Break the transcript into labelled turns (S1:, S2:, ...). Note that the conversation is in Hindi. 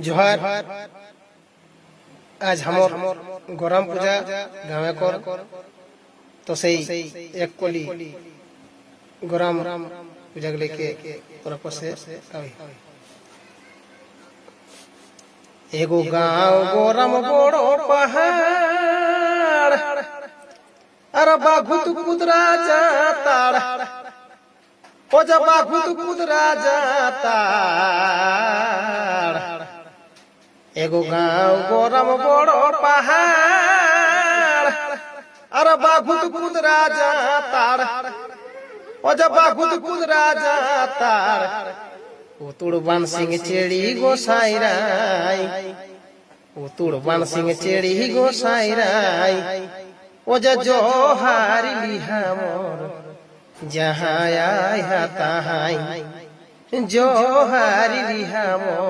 S1: जोहार आज हमर गरम पूजा गाँव कर तो सही एक कोली गरम पूजा लेके तरफ से आई एगो गाँव गरम बड़ो पहाड़ अरे बाघुत कुदरा जाताड़ ओ जब बाघुत कुदरा जाताड़ एगो गाँव गरम बड़ो पहाड़ अरे बाघुत कुदरा जाताड़ ओ जब बाघुत कुदरा जाताड़ उतुड़बान सिंह चेड़ी गोसाईराई उतुड़बान सिंह चेड़ी गोसाईराई ओ जोहारी लिहा मोर जहाँ आया तहाँ जोहारी लिहा मोर।